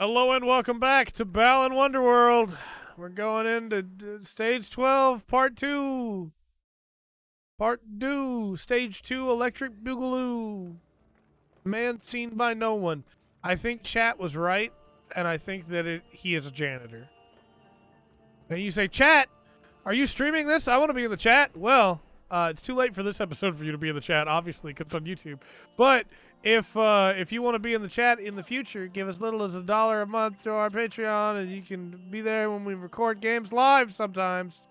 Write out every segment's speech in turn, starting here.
Hello and welcome back to Balan Wonderworld. We're going into stage 12, part 2. Part 2, stage 2, Electric Boogaloo. Man seen by no one. I think chat was right, and I think that he is a janitor. And you say, chat, are you streaming this? I want to be in the chat. Well, it's too late for this episode for you to be in the chat, obviously, because it's on YouTube. But if you want to be in the chat in the future, give as little as $1 a month to our Patreon, and you can be there when we record games live sometimes.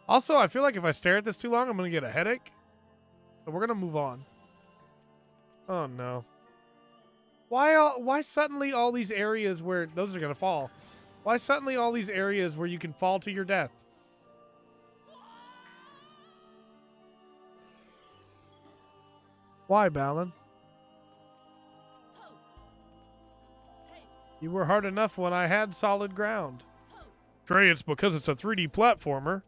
Also, I feel like if I stare at this too long, I'm going to get a headache. So we're going to move on. Oh, no. Why suddenly all these areas where... Those are going to fall. Why suddenly all these areas where you can fall to your death? Why, Balan? You were hard enough when I had solid ground. Trey, it's because it's a 3D platformer.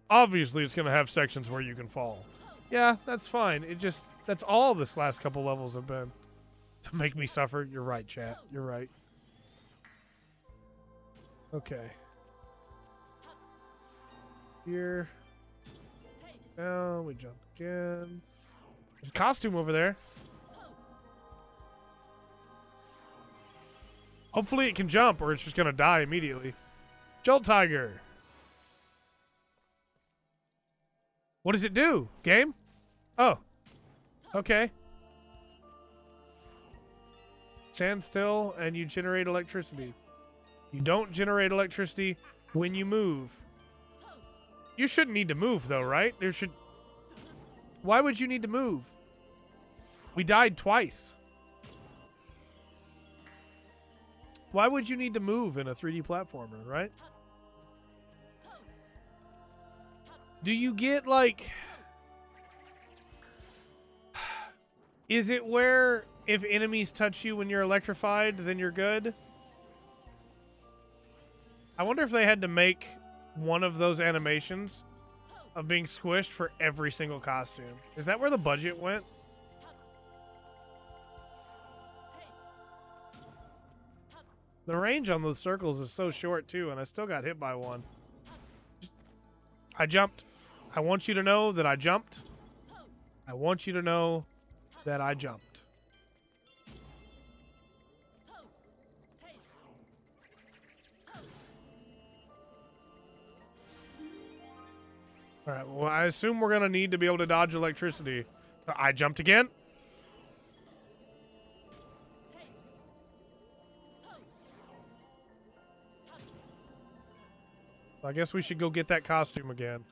Obviously, it's going to have sections where you can fall. Yeah, that's fine. That's all this last couple levels have been. To make me suffer. You're right, chat. You're right. Okay. Here. Now we jump again. There's a costume over there. Hopefully it can jump or it's just going to die immediately. Jolt Tiger. What does it do? Game? Oh. Okay. Stand still and you generate electricity. You don't generate electricity when you move. You shouldn't need to move though, right? Why would you need to move? We died twice. Why would you need to move in a 3D platformer, right? Do you get, like... Is it where if enemies touch you when you're electrified, then you're good? I wonder if they had to make one of those animations of being squished for every single costume. Is that where the budget went? The range on those circles is so short, too, and I still got hit by one. I jumped. I want you to know that I jumped. I want you to know that I jumped. Alright, well, I assume we're going to need to be able to dodge electricity. I jumped again. I guess we should go get that costume again.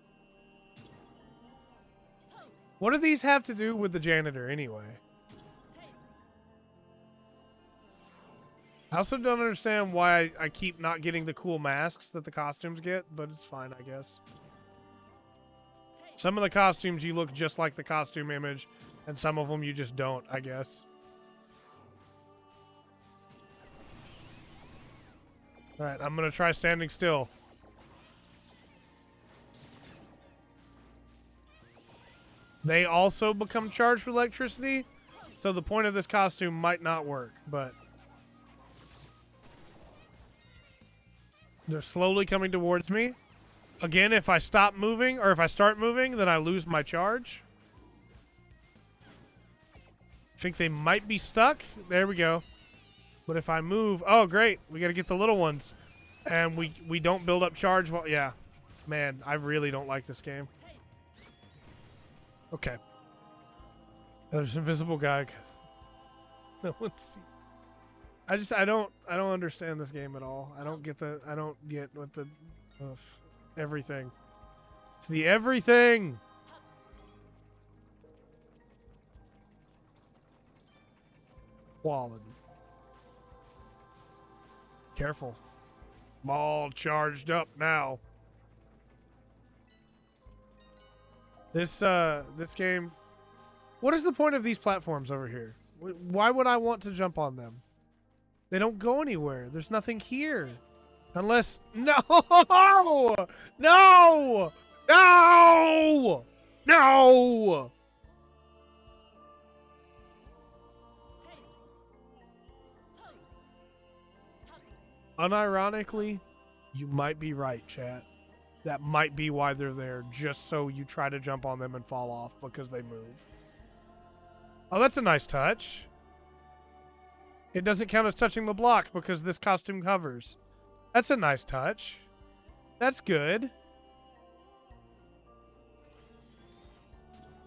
What do these have to do with the janitor anyway? I also don't understand why I keep not getting the cool masks that the costumes get, but it's fine, I guess. Some of the costumes you look just like the costume image, and some of them you just don't, I guess. Alright, I'm gonna try standing still. They also become charged with electricity, so the point of this costume might not work, but... They're slowly coming towards me. Again, if I stop moving, or if I start moving, then I lose my charge. I think they might be stuck. There we go. But if I move... Oh, great. We gotta get the little ones. And we don't build up charge while... Yeah. Man, I really don't like this game. Okay. There's an invisible guy. No one's... I don't understand this game at all. I don't get what the... everything. It's the everything! Quality. Careful. I'm all charged up now. This game... What is the point of these platforms over here? Why would I want to jump on them? They don't go anywhere. There's nothing here. Unless... No! No! No! No! Unironically, you might be right, chat. That might be why they're there, just so you try to jump on them and fall off because they move. Oh, that's a nice touch. It doesn't count as touching the block because this costume covers. That's a nice touch. That's good.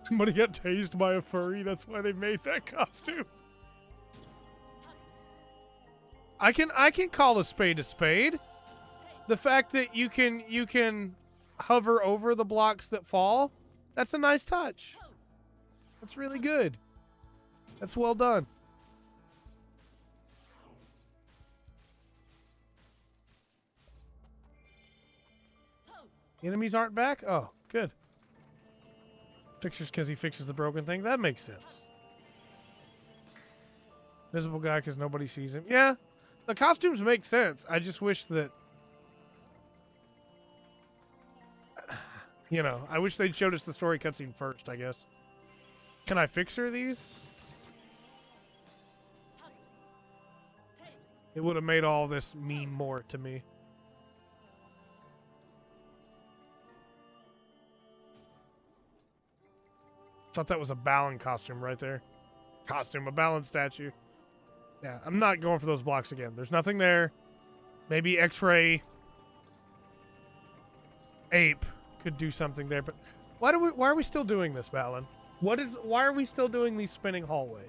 Somebody got tased by a furry. That's why they made that costume. I can call a spade a spade. The fact that you can hover over the blocks that fall, that's a nice touch. That's really good. That's well done. Enemies aren't back? Oh, good. Fixers because he fixes the broken thing. That makes sense. Visible guy because nobody sees him. Yeah, the costumes make sense. I just wish that... You know, I wish they'd showed us the story cutscene first, I guess. Can I fixer these? It would have made all this mean more to me. Thought that was a Balan costume right there. A Balan statue. Yeah, I'm not going for those blocks again. There's nothing there. Maybe X-ray ape could do something there, but why are we still doing this, Balan? Why are we still doing these spinning hallways?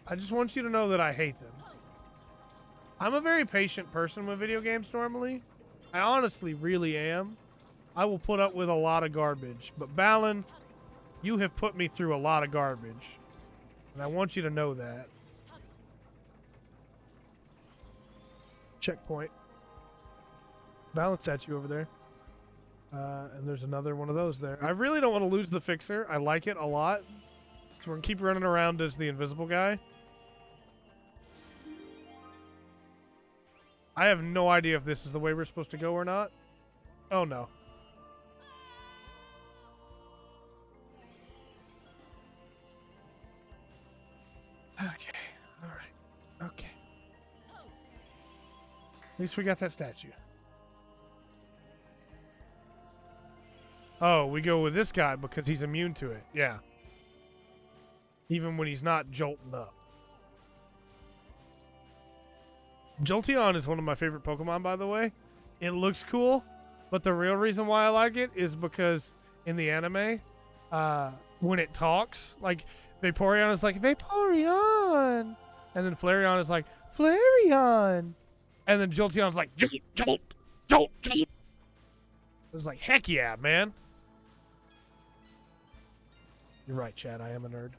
I just want you to know that I hate them. I'm a very patient person with video games normally. I honestly really am. I will put up with a lot of garbage, but Balan, you have put me through a lot of garbage, and I want you to know that. Checkpoint. Balan statue over there. And there's another one of those there. I really don't want to lose the fixer. I like it a lot. So we're going to keep running around as the invisible guy. I have no idea if this is the way we're supposed to go or not. Oh, no. Okay. All right. Okay. At least we got that statue. Oh, we go with this guy because he's immune to it. Yeah. Even when he's not jolting up. Jolteon is one of my favorite Pokemon, by the way. It looks cool, but the real reason why I like it is because in the anime, when it talks, like, Vaporeon is like, Vaporeon! And then Flareon is like, Flareon! And then Jolteon's like, Jolt, Jolt, Jolt, Jolt! It's like, heck yeah, man. You're right, Chad. I am a nerd.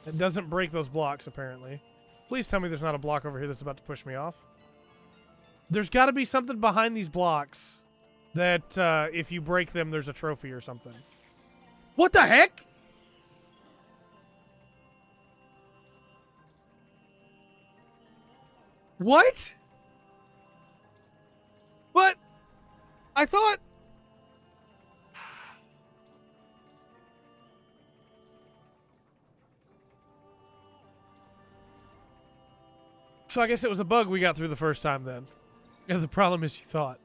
It doesn't break those blocks, apparently. Please tell me there's not a block over here that's about to push me off. There's got to be something behind these blocks that if you break them, there's a trophy or something. What the heck? What? What? I thought... So I guess it was a bug we got through the first time then. Yeah, the problem is you thought.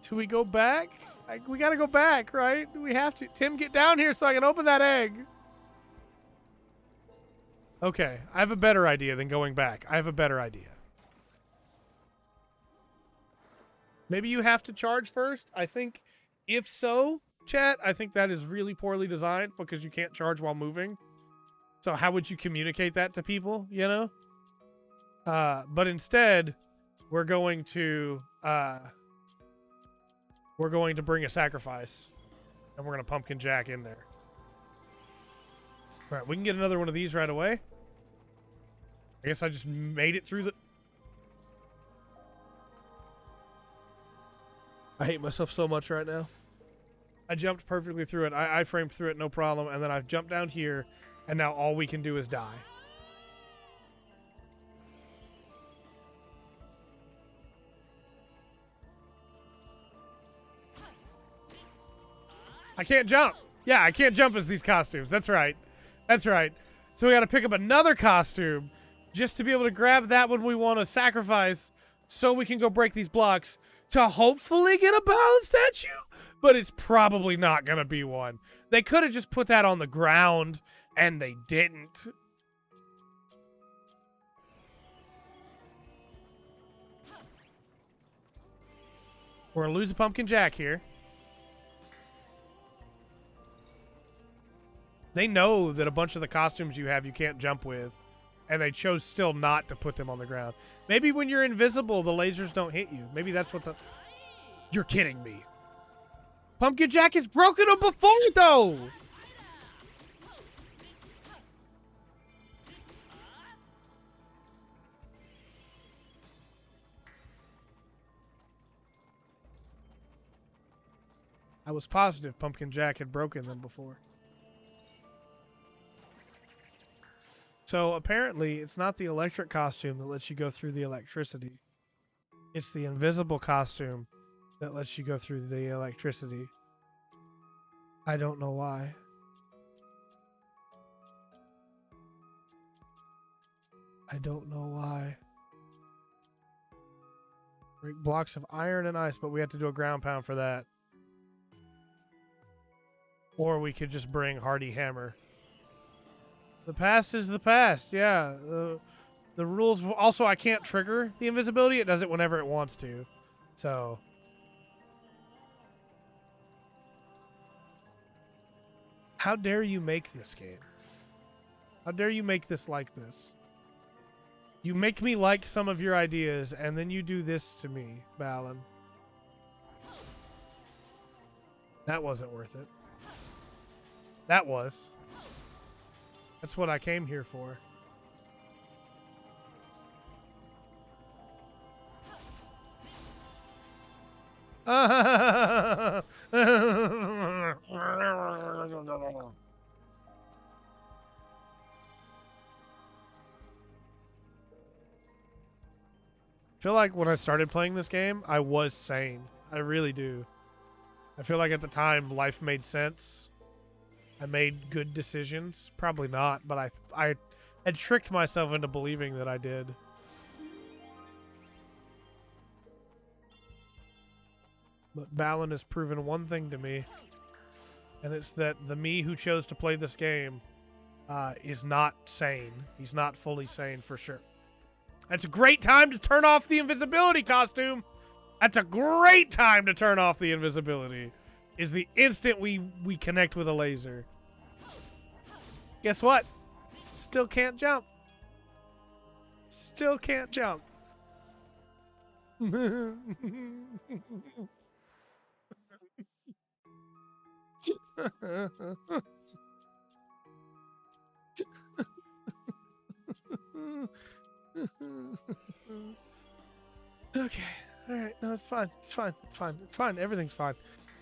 Do we go back? We gotta go back, right? We have to. Tim, get down here so I can open that egg. Okay, I have a better idea than going back. I have a better idea. Maybe you have to charge first? I think, if so, chat, I think that is really poorly designed because you can't charge while moving. So how would you communicate that to people, you know? But instead, we're going to bring a sacrifice. And we're going to pumpkin jack in there. All right, we can get another one of these right away. I guess I just made it through the... I hate myself so much right now. I jumped perfectly through it. I framed through it, no problem. And then I've jumped down here, and now all we can do is die. I can't jump. Yeah, I can't jump as these costumes. That's right. That's right. So we got to pick up another costume just to be able to grab that one we want to sacrifice so we can go break these blocks to hopefully get a Balan statue. But it's probably not going to be one. They could have just put that on the ground, and they didn't. We're going to lose a Pumpkin Jack here. They know that a bunch of the costumes you have you can't jump with, and they chose still not to put them on the ground. Maybe when you're invisible, the lasers don't hit you. Maybe that's what the... You're kidding me. Pumpkin Jack has broken them before, though! I was positive Pumpkin Jack had broken them before. So apparently, it's not the electric costume that lets you go through the electricity. It's the invisible costume that lets you go through the electricity. I don't know why. I don't know why. Break blocks of iron and ice, but we have to do a ground pound for that. Or we could just bring Hardy Hammer. The past is the past, yeah. The rules... Also, I can't trigger the invisibility. It does it whenever it wants to. So... How dare you make this game? How dare you make this like this? You make me like some of your ideas, and then you do this to me, Balan. That wasn't worth it. That was. That's what I came here for. I feel like when I started playing this game, I was sane. I really do. I feel like at the time, life made sense. I made good decisions. Probably not, but I had tricked myself into believing that I did. But Balan has proven one thing to me, and it's that the me who chose to play this game is not sane. He's not fully sane for sure. That's a great time to turn off the invisibility costume. That's a great time to turn off the invisibility. Is the instant we connect with a laser. Guess what? Still can't jump. Still can't jump. Okay. All right. No, it's fine. It's fine. It's fine. It's fine. Everything's fine.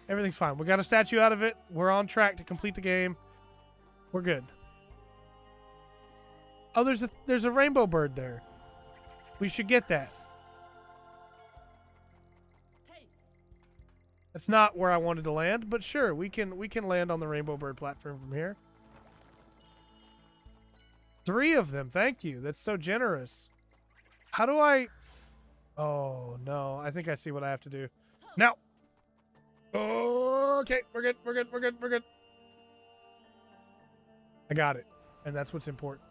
Everything's fine. We got a statue out of it. We're on track to complete the game. We're good. Oh, there's a rainbow bird there. We should get that. That's not where I wanted to land, but sure, we can land on the rainbow bird platform from here. 3 of them. Thank you. That's so generous. How do I... Oh, no. I think I see what I have to do. Now. Oh, okay. We're good. We're good. We're good. We're good. I got it. And that's what's important.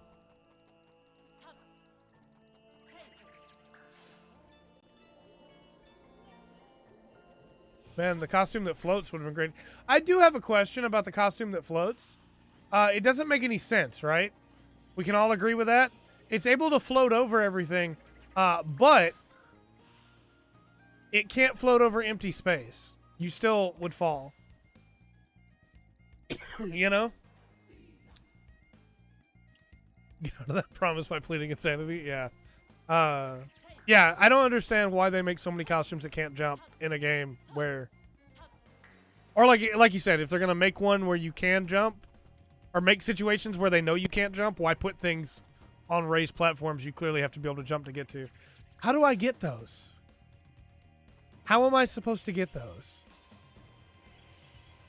Man, the costume that floats would have been great. I do have a question about the costume that floats. It doesn't make any sense, right? We can all agree with that? It's able to float over everything, but it can't float over empty space. You still would fall. You know? Get out of that promise by pleading insanity? Yeah. Yeah, I don't understand why they make so many costumes that can't jump in a game where... Or like you said, if they're going to make one where you can jump, or make situations where they know you can't jump, why put things on raised platforms you clearly have to be able to jump to get to? How do I get those? How am I supposed to get those?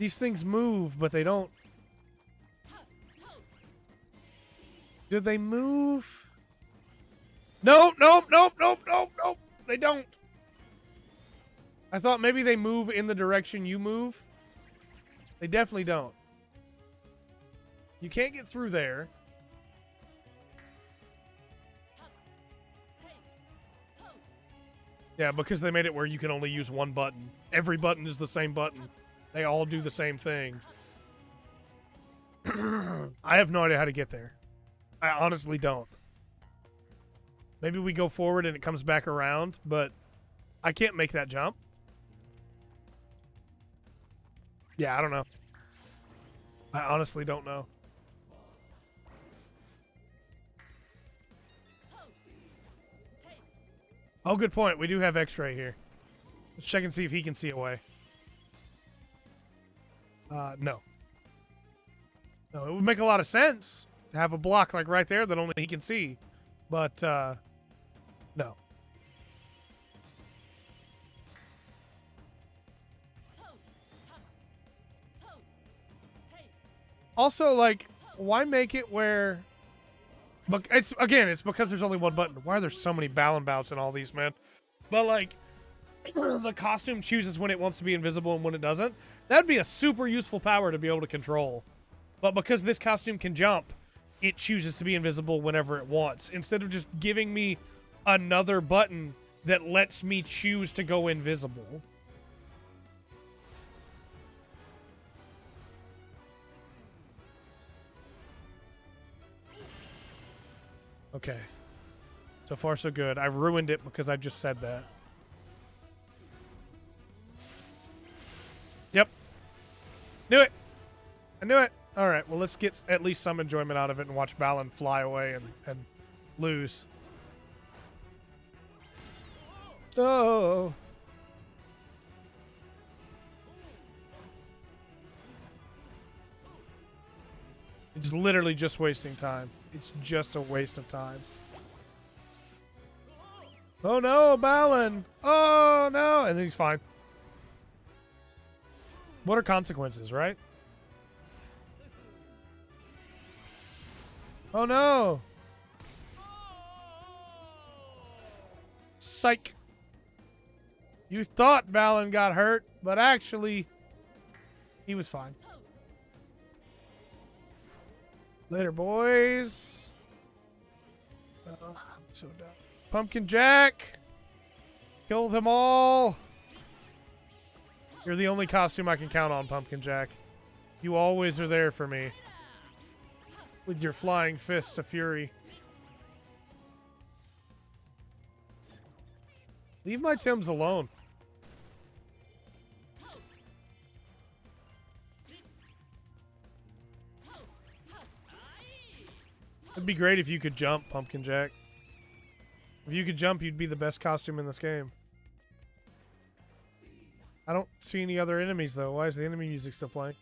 These things move, but they don't. Do they move? Nope, nope, nope, nope, nope, nope. They don't. I thought maybe they move in the direction you move. They definitely don't. You can't get through there. Yeah, because they made it where you can only use one button. Every button is the same button. They all do the same thing. I have no idea how to get there. I honestly don't. Maybe we go forward and it comes back around, but I can't make that jump. Yeah, I don't know. I honestly don't know. Oh, good point. We do have X-ray here. Let's check and see if he can see a way. No. No, it would make a lot of sense to have a block like right there that only he can see. But, no. Also, like, why make it where... But it's because there's only one button. Why are there so many Balan bouts in all these, man? But, like, the costume chooses when it wants to be invisible and when it doesn't. That'd be a super useful power to be able to control. But because this costume can jump, it chooses to be invisible whenever it wants. Instead of just giving me another button that lets me choose to go invisible. Okay. So far, so good. I ruined it because I just said that. Yep. Knew it. I knew it. All right. Well, let's get at least some enjoyment out of it and watch Balan fly away and lose. Oh. It's literally just wasting time. It's just a waste of time. Oh no, Balan! Oh no! And then he's fine. What are consequences, right? Oh no! Psych! You thought Balan got hurt, but actually, he was fine. Later, boys. I'm so done. Pumpkin Jack! Kill them all! You're the only costume I can count on, Pumpkin Jack. You always are there for me. With your flying fists of fury. Leave my Tims alone. It'd be great if you could jump, Pumpkin Jack. If you could jump, you'd be the best costume in this game. I don't see any other enemies, though. Why is the enemy music still playing?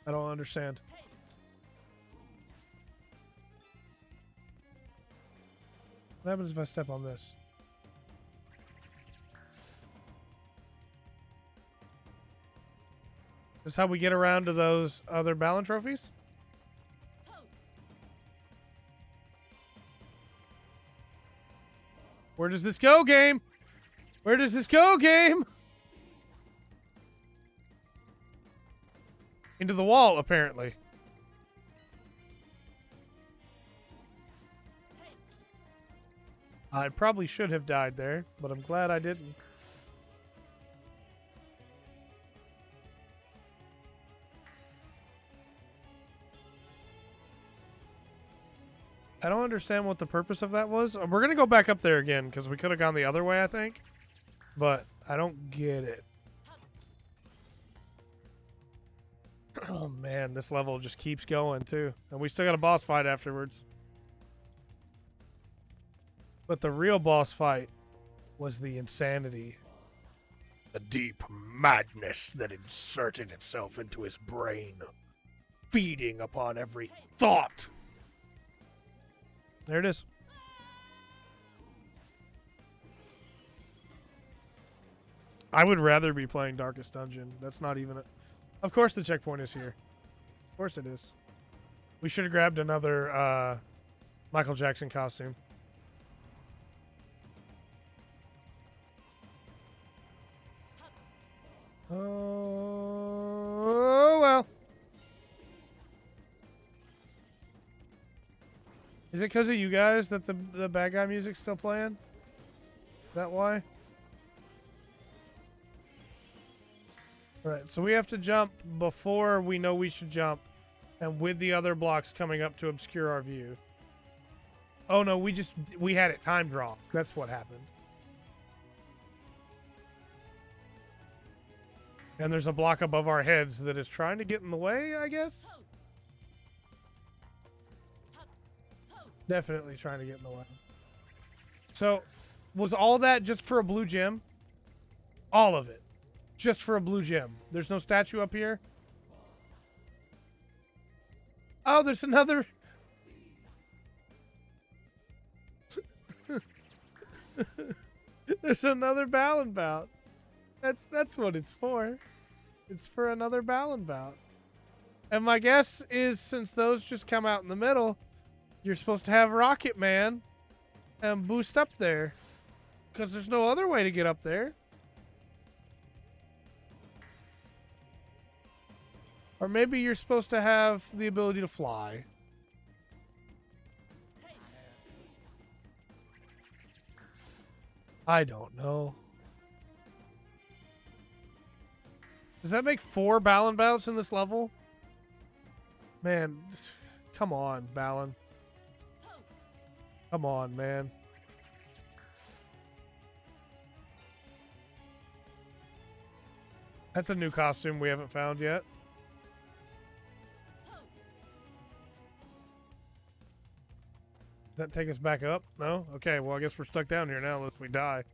I don't understand. What happens if I step on this? Is this how we get around to those other Balan trophies? Where does this go, game? Where does this go, game? Into the wall, apparently. I probably should have died there, but I'm glad I didn't. I don't understand what the purpose of that was. We're going to go back up there again, because we could have gone the other way, I think. But I don't get it. Oh, man, this level just keeps going, too. And we still got a boss fight afterwards. But the real boss fight was the insanity. The deep madness that inserted itself into his brain, feeding upon every thought. There it is. I would rather be playing Darkest Dungeon. That's not even a... Of course the checkpoint is here. Of course it is. We should have grabbed another Michael Jackson costume. Oh, well. Is it because of you guys that the bad guy music's still playing? Is that why? Alright, so we have to jump before we know we should jump, and with the other blocks coming up to obscure our view. Oh no, we had it timed wrong. That's what happened. And there's a block above our heads that is trying to get in the way, I guess? Definitely trying to get in the way. So, was all that just for a blue gem? All of it. Just for a blue gem. There's no statue up here? Oh, there's another... There's another Balan bout. That's what it's for. It's for another Balan bout. And my guess is, since those just come out in the middle, you're supposed to have Rocket Man and boost up there. Because there's no other way to get up there. Or maybe you're supposed to have the ability to fly. I don't know. Does that make 4 Balan bouts in this level? Man, come on, Balan. Come on, man. That's a new costume we haven't found yet. Does that take us back up? No? Okay, well, I guess we're stuck down here now unless we die.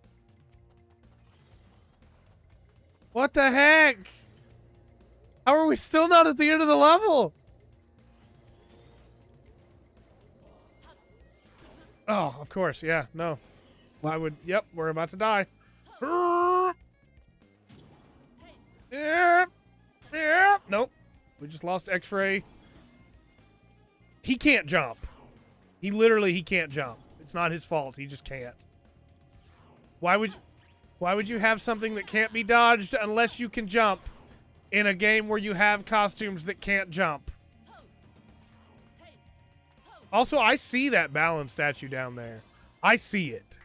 What the heck? How are we still not at the end of the level? Oh, of course, yeah, no. Why would... Yep, we're about to die. Yep. Yep. Nope. We just lost X-ray. He can't jump. He can't jump. It's not his fault. He just can't. Why would you have something that can't be dodged unless you can jump in a game where you have costumes that can't jump? Also, I see that Balan statue down there. I see it.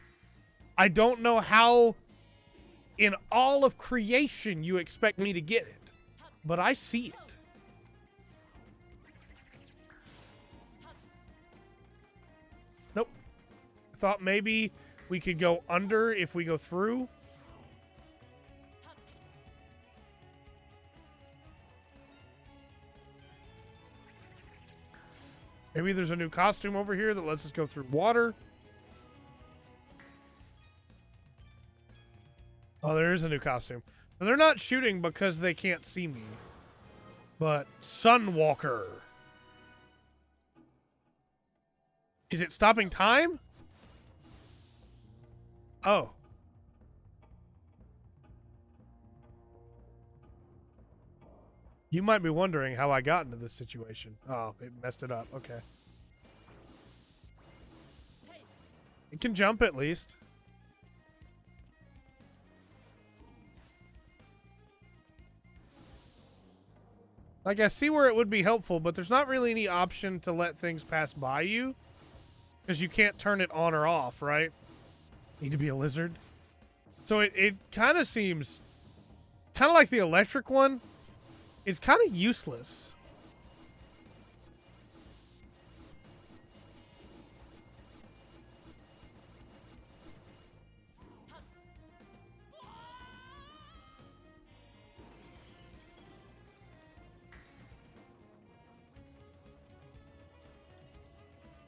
I don't know how in all of creation you expect me to get it, but I see it. Nope. I thought maybe we could go under if we go through. Maybe there's a new costume over here that lets us go through water. Oh, there is a new costume. They're not shooting because they can't see me. But Sunwalker. Is it stopping time? Oh. You might be wondering how I got into this situation. Oh, it messed it up. Okay. It can jump at least. Like, I see where it would be helpful, but there's not really any option to let things pass by you. Because you can't turn it on or off, right? Need to be a lizard. So it kind of seems... kind of like the electric one. It's kind of useless.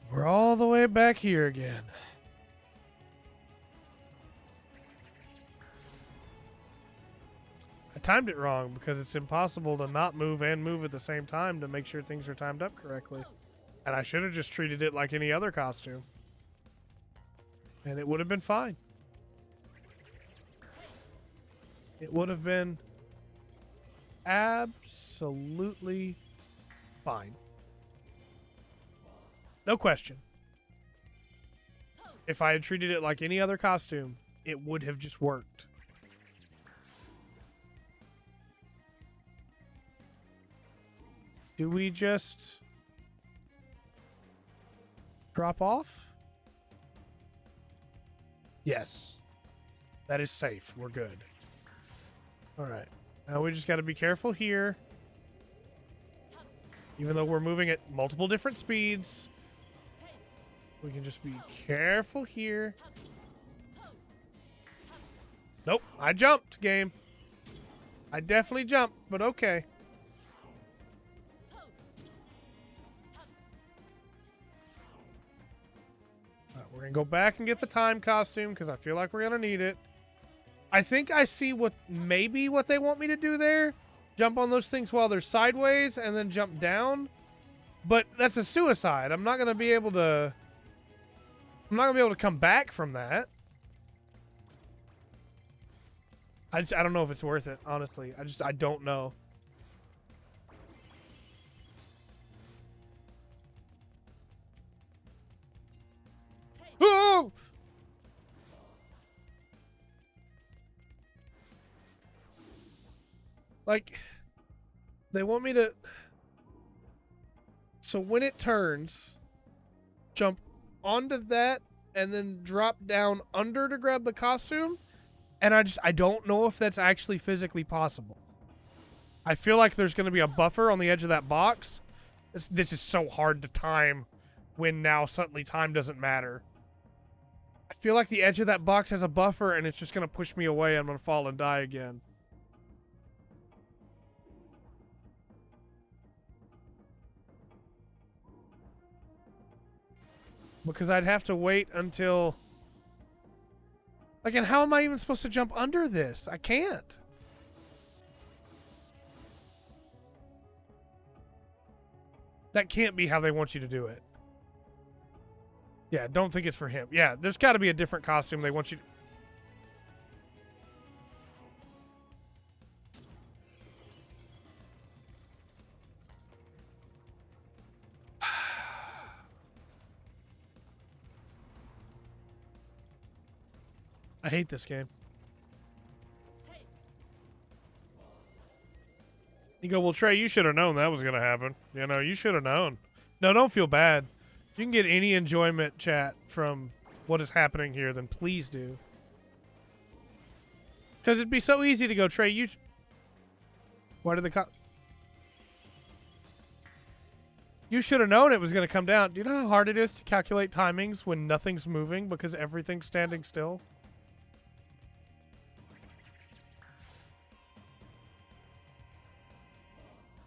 We're all the way back here again. I timed it wrong because it's impossible to not move and move at the same time to make sure things are timed up correctly. And I should have just treated it like any other costume. And it would have been fine. it would have been absolutely fine. No question. If I had treated it like any other costume, it would have just worked. Do we just drop off? Yes. That is safe. We're good. All right. Now we just got to be careful here. Even though we're moving at multiple different speeds, we can just be careful here. Nope. I jumped, game. I definitely jumped, but okay. We're going to go back and get the time costume because I feel like we're going to need it. I think I see what they want me to do there. Jump on those things while they're sideways and then jump down. But that's a suicide. I'm not going to be able to come back from that. I don't know if it's worth it, honestly. I don't know. Oh! Like, they want me to... So when it turns, jump onto that and then drop down under to grab the costume. And I don't know if that's actually physically possible. I feel like there's going to be a buffer on the edge of that box. This is so hard to time when now suddenly time doesn't matter. I feel like the edge of that box has a buffer and it's just going to push me away and I'm going to fall and die again. Because I'd have to wait until... Like, and how am I even supposed to jump under this? I can't. That can't be how they want you to do it. Yeah, don't think it's for him. Yeah, there's got to be a different costume they want you to... I hate this game. You go, well, Trey, you should have known that was going to happen. You know, you should have known. No, don't feel bad. If you can get any enjoyment, chat, from what is happening here, then please do. Because it'd be so easy to go, Trey, you... Why did the You should have known it was going to come down. Do you know how hard it is to calculate timings when nothing's moving because everything's standing still?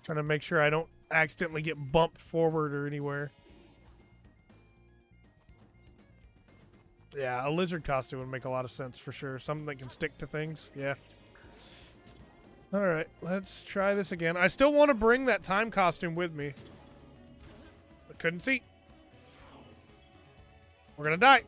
Trying to make sure I don't accidentally get bumped forward or anywhere. Yeah, a lizard costume would make a lot of sense for sure. Something that can stick to things. Yeah. Alright, let's try this again. I still want to bring that time costume with me. But couldn't see. We're gonna die.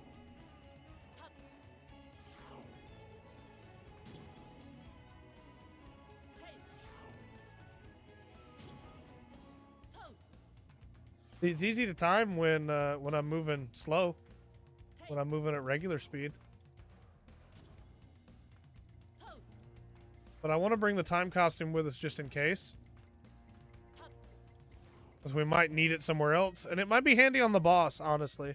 It's easy to time when I'm moving slow. When I'm moving at regular speed. But I want to bring the time costume with us just in case. Because we might need it somewhere else. And it might be handy on the boss, honestly.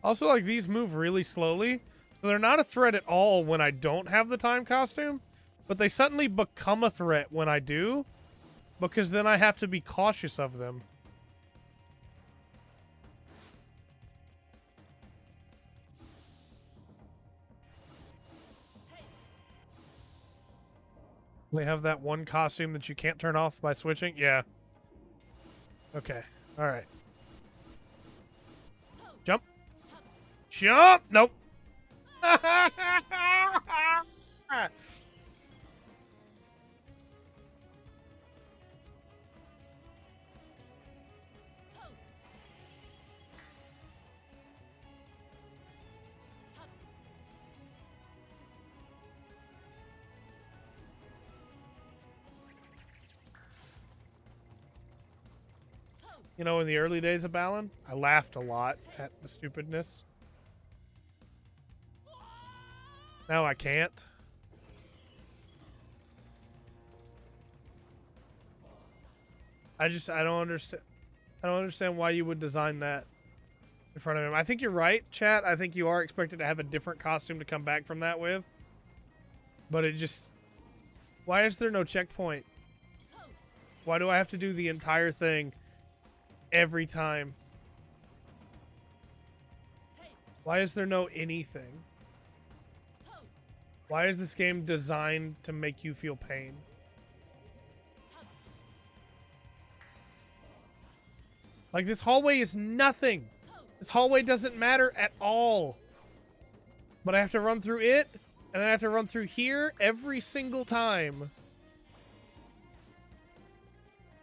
Also, like, these move really slowly. So they're not a threat at all when I don't have the time costume. But they suddenly become a threat when I do. Because then I have to be cautious of them. They have that one costume that you can't turn off by switching? Yeah. Okay. Alright. Jump. Jump! Nope. You know, in the early days of Balan, I laughed a lot at the stupidness. Now I can't. I don't understand. I don't understand why you would design that in front of him. I think you're right, chat. I think you are expected to have a different costume to come back from that with. But it just... Why is there no checkpoint? Why do I have to do the entire thing every time? Why is there no anything? Why is this game designed to make you feel pain? Like, this hallway is nothing. This hallway doesn't matter at all. But I have to run through it, and then I have to run through here every single time.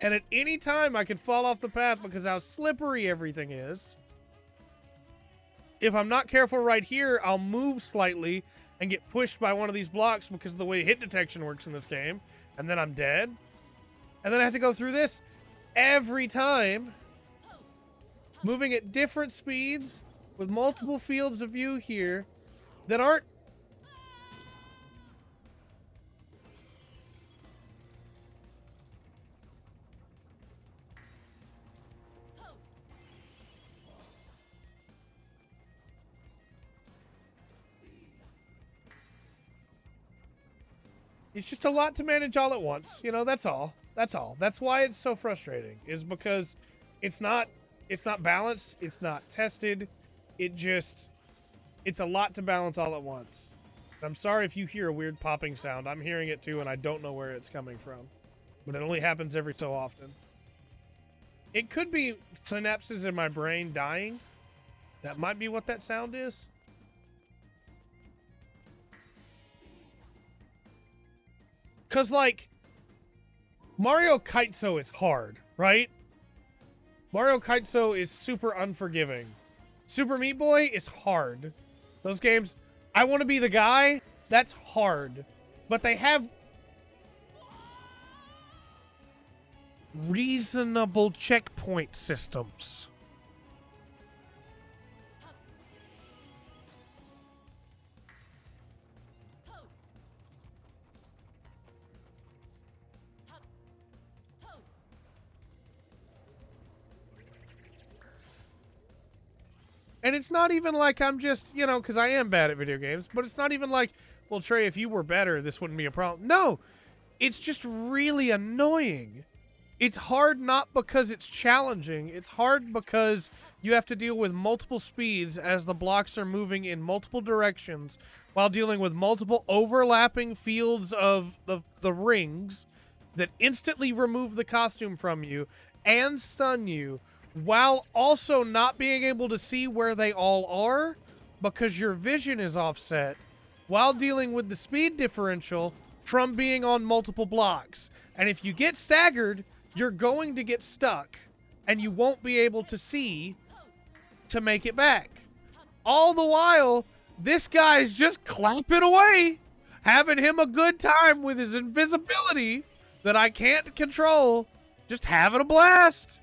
And at any time, I could fall off the path because how slippery everything is. If I'm not careful right here, I'll move slightly and get pushed by one of these blocks because of the way hit detection works in this game. And then I'm dead. And then I have to go through this every time. Moving at different speeds with multiple fields of view here that aren't... It's just a lot to manage all at once. You know, that's all. That's all. That's why it's so frustrating, is because it's not balanced, it's not tested. It's a lot to balance all at once. I'm sorry if you hear a weird popping sound. I'm hearing it too, and I don't know where it's coming from. But it only happens every so often. It could be synapses in my brain dying. That might be what that sound is. Because, like, Mario Kiteso is hard, right? Mario Kiteso is super unforgiving. Super Meat Boy is hard. Those games, I Want to Be the Guy, that's hard. But they have reasonable checkpoint systems. And it's not even like I'm just, you know, because I am bad at video games, but it's not even like, well, Trey, if you were better, this wouldn't be a problem. No, it's just really annoying. It's hard not because it's challenging. It's hard because you have to deal with multiple speeds as the blocks are moving in multiple directions while dealing with multiple overlapping fields of the rings that instantly remove the costume from you and stun you, while also not being able to see where they all are because your vision is offset, while dealing with the speed differential from being on multiple blocks. And if you get staggered, you're going to get stuck, and you won't be able to see to make it back. All the while, this guy's just clapping away, having him a good time with his invisibility that I can't control, just having a blast.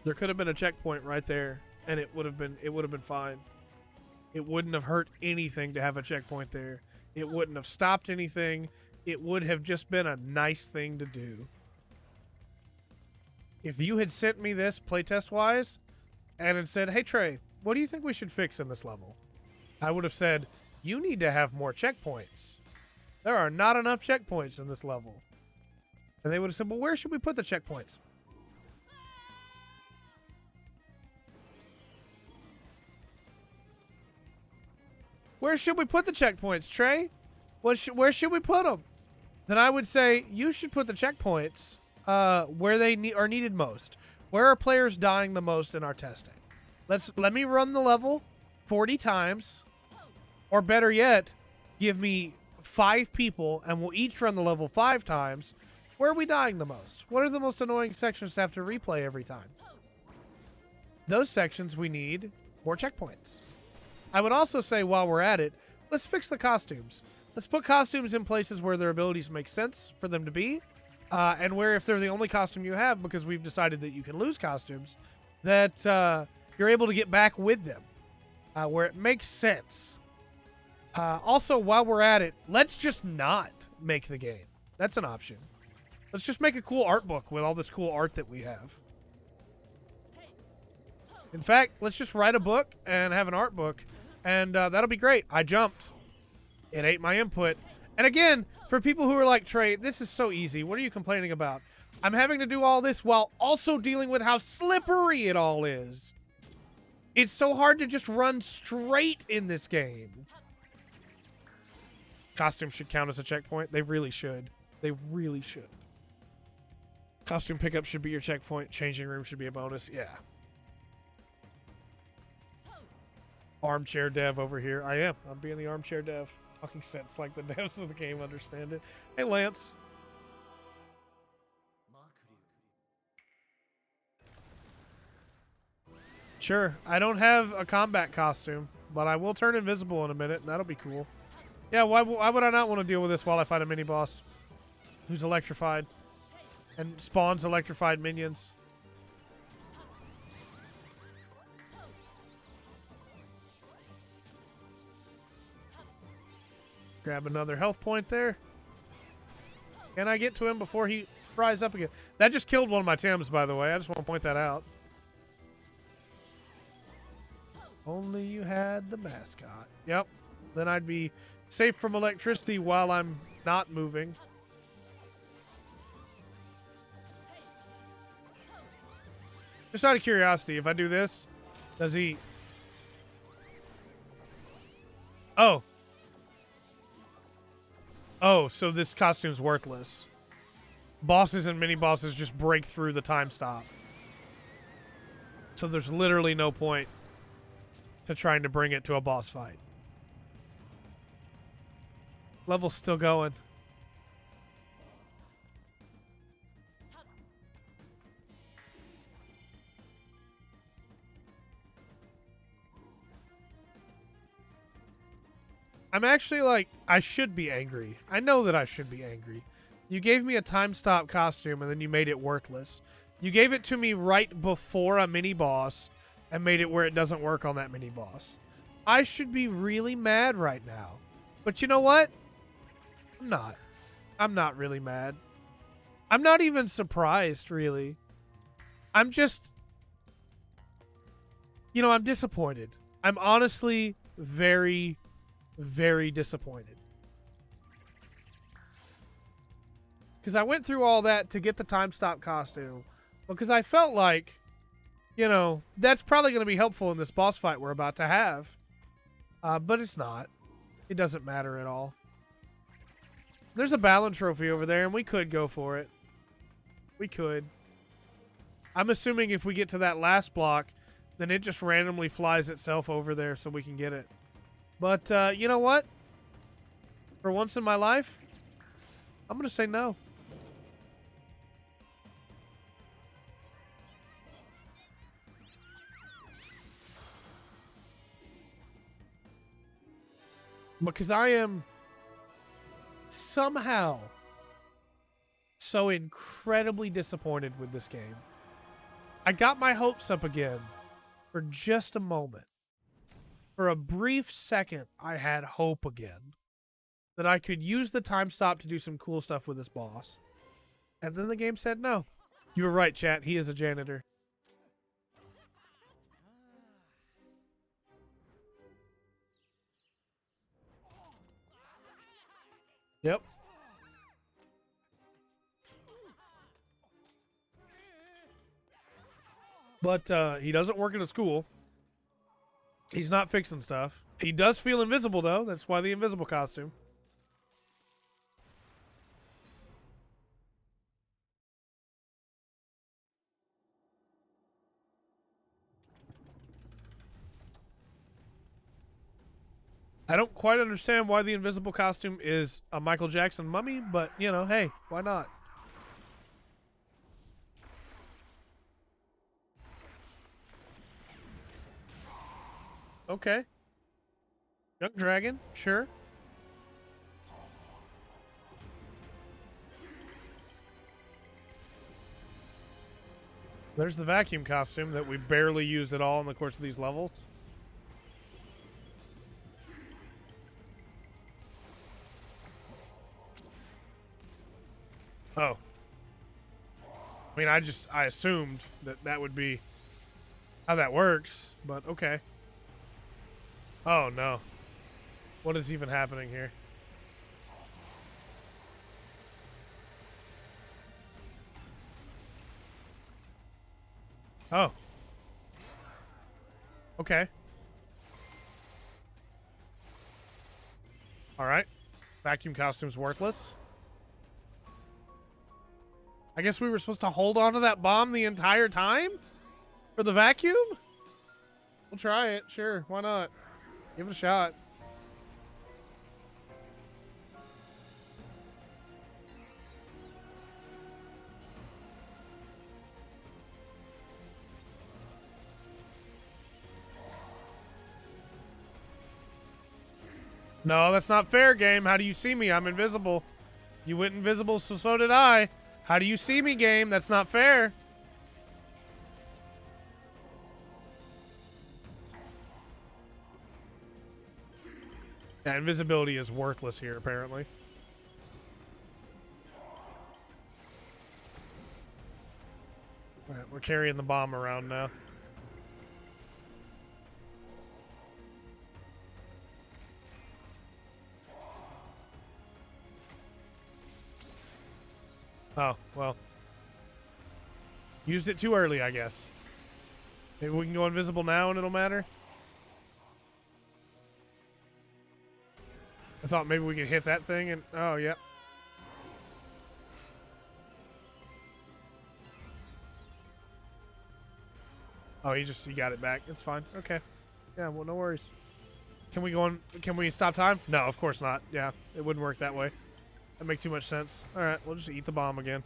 There could have been a checkpoint right there, and it would have been fine. It wouldn't have hurt anything to have a checkpoint there. It wouldn't have stopped anything. It would have just been a nice thing to do. If you had sent me this playtest-wise and had said, hey, Trey, what do you think we should fix in this level? I would have said, you need to have more checkpoints. There are not enough checkpoints in this level. And they would have said, well, where should we put the checkpoints? Where should we put the checkpoints, Trey? Where should we put them? Then I would say you should put the checkpoints where they are needed most. Where are players dying the most in our testing? Let me run the level 40 times, or better yet, give me 5 people and we'll each run the level 5 times. Where are we dying the most? What are the most annoying sections to have to replay every time? Those sections we need more checkpoints. I would also say while we're at it, let's fix the costumes. Let's put costumes in places where their abilities make sense for them to be, and where if they're the only costume you have, because we've decided that you can lose costumes, that you're able to get back with them, where it makes sense. Also, while we're at it, let's just not make the game. That's an option. Let's just make a cool art book with all this cool art that we have. In fact, let's just write a book and have an art book, and that'll be great. I jumped. It ate my input. And again, for people who are like, Trey, this is so easy. What are you complaining about? I'm having to do all this while also dealing with how slippery it all is. It's so hard to just run straight in this game. Costume should count as a checkpoint. They really should. They really should. Costume pickup should be your checkpoint. Changing room should be a bonus. Yeah. Armchair dev over here. I am. I'm being the armchair dev. Talking sense like the devs of the game understand it. Hey, Lance. Sure. I don't have a combat costume, but I will turn invisible in a minute, and that'll be cool. Yeah, why would I not want to deal with this while I fight a mini-boss who's electrified and spawns electrified minions? Grab another health point there. Can I get to him before he fries up again? That just killed one of my Tims, by the way. I just want to point that out. Only you had the mascot. Yep. Then I'd be safe from electricity while I'm not moving. Just out of curiosity, if I do this, does he... Oh. Oh, so this costume's worthless. Bosses and mini-bosses just break through the time stop. So there's literally no point to trying to bring it to a boss fight. Level's still going. I'm actually like, I should be angry. I know that I should be angry. You gave me a time stop costume and then you made it worthless. You gave it to me right before a mini boss and made it where it doesn't work on that mini boss. I should be really mad right now. But you know what? I'm not. I'm not really mad. I'm not even surprised, really. I'm just... You know, I'm disappointed. I'm honestly very, very disappointed. Because I went through all that to get the time stop costume. Because I felt like, you know, that's probably going to be helpful in this boss fight we're about to have. But it's not. It doesn't matter at all. There's a Balan trophy over there, and we could go for it. We could. I'm assuming if we get to that last block, then it just randomly flies itself over there so we can get it. But, you know what? For once in my life, I'm going to say no. Because I am somehow so incredibly disappointed with this game. I got my hopes up again for just a moment. For a brief second, I had hope again that I could use the time stop to do some cool stuff with this boss. And then the game said no. You were right, chat. He is a janitor. Yep. But he doesn't work at a school. He's not fixing stuff. He does feel invisible, though. That's why the invisible costume. I don't quite understand why the invisible costume is a Michael Jackson mummy, but, you know, hey, why not? Okay. Young dragon, sure. There's the vacuum costume that we barely used at all in the course of these levels. Oh. I mean, I assumed that would be how that works, but okay. Oh, no. What is even happening here? Oh. Okay. Alright. Vacuum costume's worthless. I guess we were supposed to hold on to that bomb the entire time? For the vacuum? We'll try it, sure. Why not? Give it a shot. No, that's not fair, game. How do you see me? I'm invisible. You went invisible, so did I. How do you see me, game? That's not fair. Yeah, invisibility is worthless here, apparently. Alright, we're carrying the bomb around now. Oh, well. Used it too early, I guess. Maybe we can go invisible now and it'll matter? I thought maybe we could hit that thing and... Oh, yeah. Oh, he got it back. It's fine. Okay. Yeah, well, no worries. Can we go on... Can we stop time? No, of course not. Yeah, it wouldn't work that way. That makes too much sense. Alright, we'll just eat the bomb again.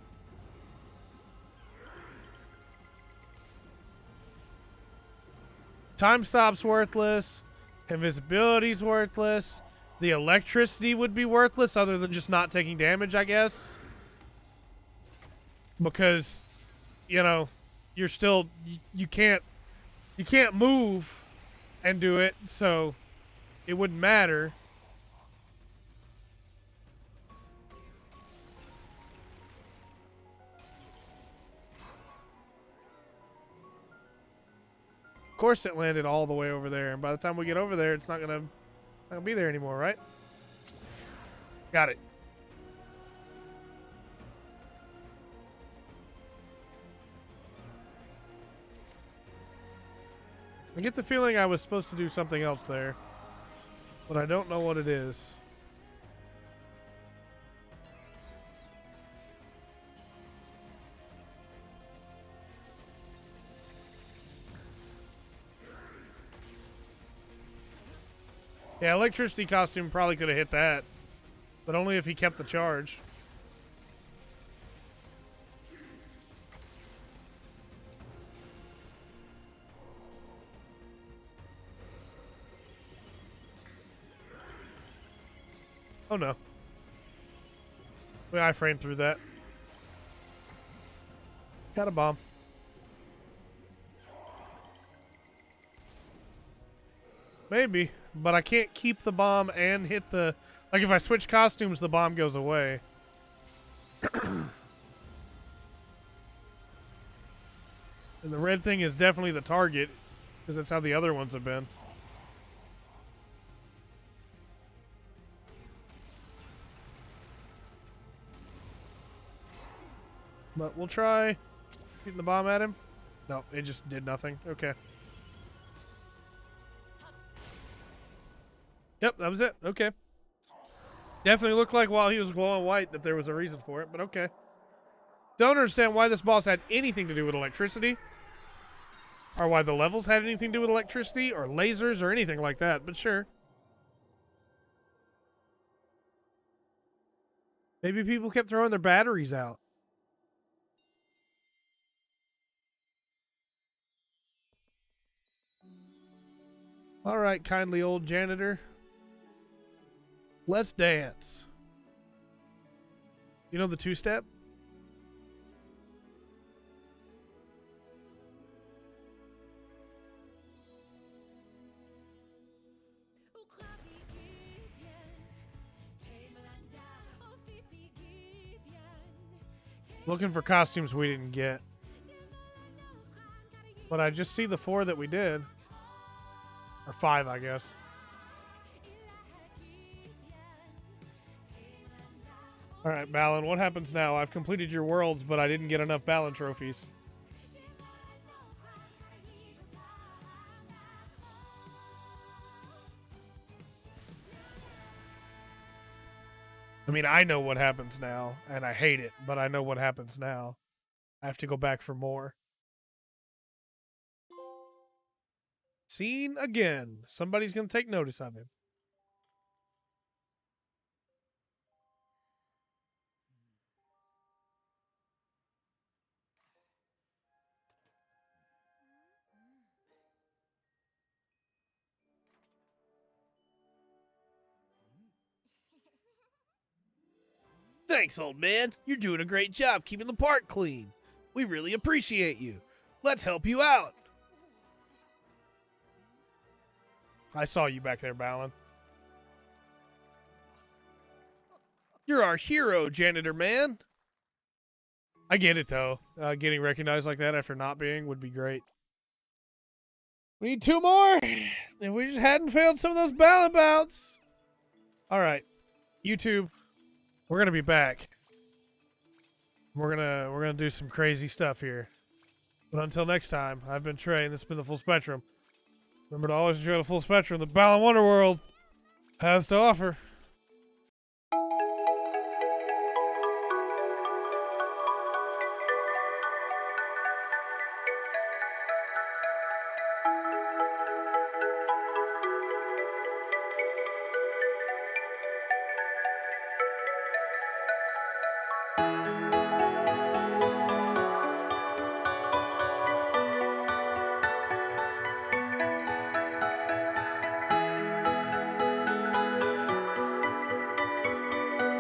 Time stop's worthless. Invisibility's worthless. The electricity would be worthless other than just not taking damage, I guess. Because, you know, you're still... You can't move and do it, so it wouldn't matter. Of course it landed all the way over there, and by the time we get over there, it's not gonna be there anymore, right? Got it. I get the feeling I was supposed to do something else there, but I don't know what it is. Yeah, electricity costume probably could have hit that, but only if he kept the charge. Oh no. I framed through that. Got a bomb. Maybe, but I can't keep the bomb and hit the... Like, if I switch costumes, the bomb goes away. And the red thing is definitely the target, because that's how the other ones have been. But we'll try shooting the bomb at him. No, it just did nothing. Okay. Yep, that was it. Okay. Definitely looked like while he was glowing white that there was a reason for it, but okay. Don't understand why this boss had anything to do with electricity. Or why the levels had anything to do with electricity or lasers or anything like that, but sure. Maybe people kept throwing their batteries out. All right, kindly old janitor. Let's dance. You know the two-step? Looking for costumes we didn't get. But I just see the 4 that we did. Or 5, I guess. Alright, Balan, what happens now? I've completed your worlds, but I didn't get enough Balan trophies. I mean, I know what happens now, and I hate it, but I know what happens now. I have to go back for more. Seen again. Somebody's going to take notice of him. Thanks, old man. You're doing a great job keeping the park clean. We really appreciate you. Let's help you out. I saw you back there, Balan. You're our hero, janitor man. I get it, though. Getting recognized like that after not being would be great. We need 2 more. If we just hadn't failed some of those Balan bouts. All right, YouTube, we're gonna be back. We're gonna do some crazy stuff here. But until next time, I've been Trey, and this has been the Full Spectrum. Remember to always enjoy the full spectrum that Balan Wonderworld has to offer.